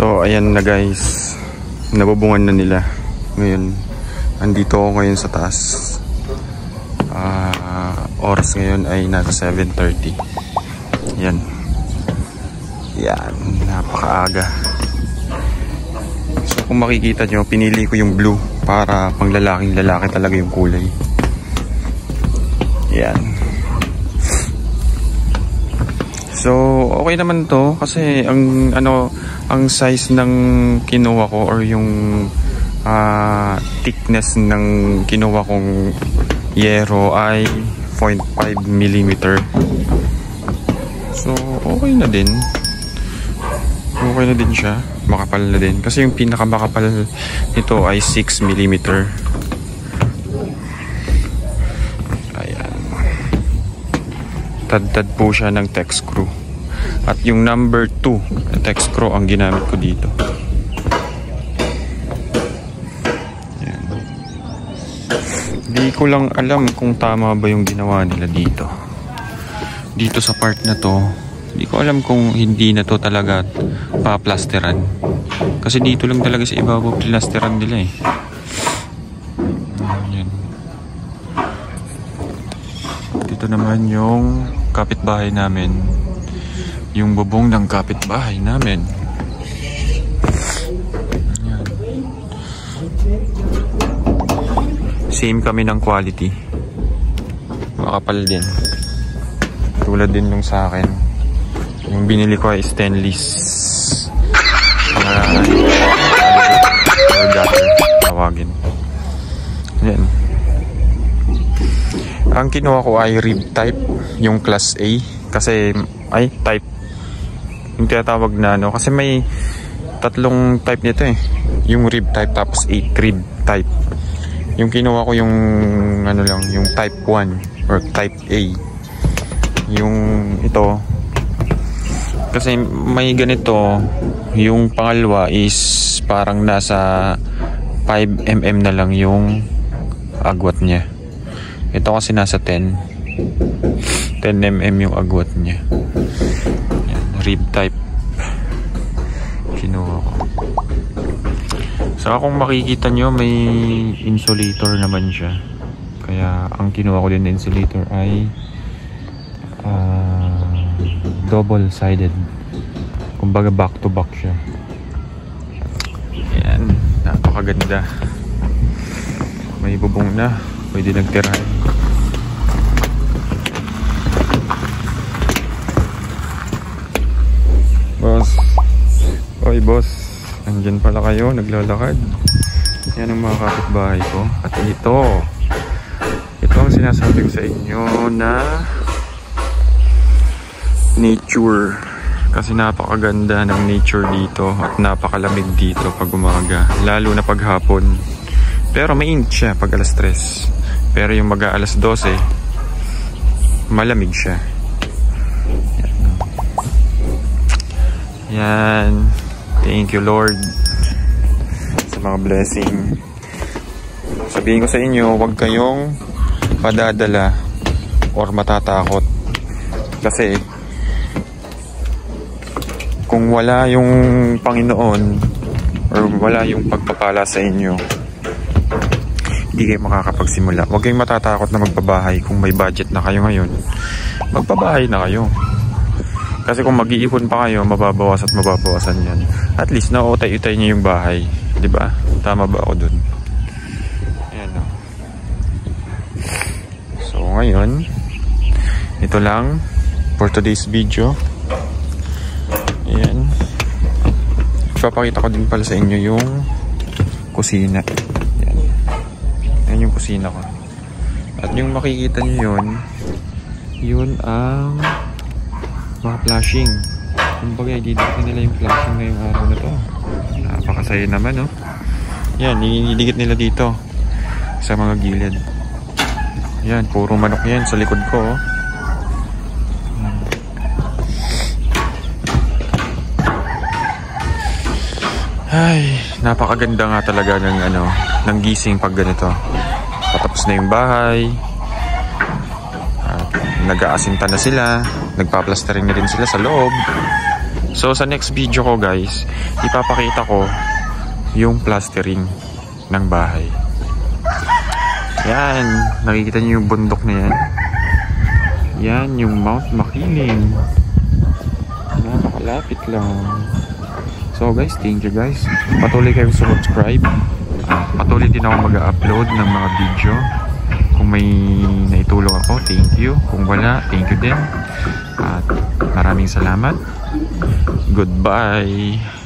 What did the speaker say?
So ayan na guys, nabubungan na nila. Ngayon, andito ako ngayon sa taas. Oras ngayon ay nasa 7:30. Yan. Yan, napakaaga. So kung makikita nyo, pinili ko yung blue para pang lalaking lalaki talaga yung kulay. Yan. So okay naman to kasi ang size ng kinuha ko or yung thickness ng kinuha kong yero ay 0.5 mm. So okay na din. Okay na din siya. Makapal na din. Kasi yung pinakamakapal nito ay 6 mm. Ayan. Tad-tad po siya ng tech screw. At yung number 2 na tech screw ang ginamit ko dito. Ayan. Hindi ko lang alam kung tama ba yung ginawa nila dito. Dito sa part na to, hindi ko alam kung hindi na to talaga pa-plasteran. Kasi dito lang talaga sa ibabaw plasteran nila eh. Ayan. Dito naman yung kapitbahay namin. Yung bubong ng kapitbahay namin. Ayan. Same kami ng quality. Makapal din. Tulad din nung sa akin. Yung binili ko ay stainless. Tawagin. Yan. Ang kinuha ko ay rib type, yung class A. Kasi, ay, type. Yung tinatawag na kasi may tatlong type nito eh. Yung rib type tapos 8 rib type. Yung kinuha ko yung, yung type 1 or type A. Yung ito, kasi may ganito, yung pangalawa is parang nasa 5 mm na lang yung agwat niya. Ito kasi nasa 10 mm yung agwat niya. Yan, rib type kinuha ko. So kung makikita nyo, may insulator naman siya. Kaya ang kinuha ko din na insulator ay double-sided. Kumbaga back to back siya. Ayan, napakaganda. May bubong na, pwede nagtirahan. Boss, oy boss, andyan pala kayo, naglalakad. Yan ang mga kapitbahay ko. At ito ang sinasabi ko sa inyo na nature, kasi napakaganda ng nature dito at napakalamig dito pag umaga, lalo na pag hapon. Pero mainit siya pag alas 3, pero yung mag alas 12 malamig siya. Yan. Thank you Lord sa mga blessing. Sabihin ko sa inyo, huwag kayong padadala or matatakot, kasi kung wala yung Panginoon or wala yung pagpapala sa inyo, hindi kayo makakapagsimula. Huwag kayong matatakot na magpabahay. Kung may budget na kayo ngayon, magpabahay na kayo. Kasi kung mag-iipon pa kayo, mababawas at mababawasan yan. At least nautay-utay niyo yung bahay, diba? Tama ba ako dun? Ayan o. So ngayon, ito lang for today's video. Ayan. Ipapakita ko din pala sa inyo yung kusina. Ayan. Ayan yung kusina ko. At yung makikita nyo yun ang mga flashing. Kumbaga, ididikit nila yung flashing ngayong araw na to. Napakasaya naman, no? Yan, ididikit nila dito sa mga gilid. Yan, puro manok yan sa likod ko, oh. Ay, napakaganda nga talaga ng gising pag ganito. Patapos na yung bahay. Nag-aasinta na sila. Nagpa-plastering na din sila sa loob. So sa next video ko guys, ipapakita ko yung plastering ng bahay. Yan, nakikita niyo yung bundok na yan. Yan yung Mount Makiling. Napakalapit lang. So guys, thank you guys. Patuloy kayong subscribe. Patuloy din ako mag-upload ng mga video. Kung may naitulong ako, thank you. Kung wala, thank you din. At maraming salamat. Goodbye.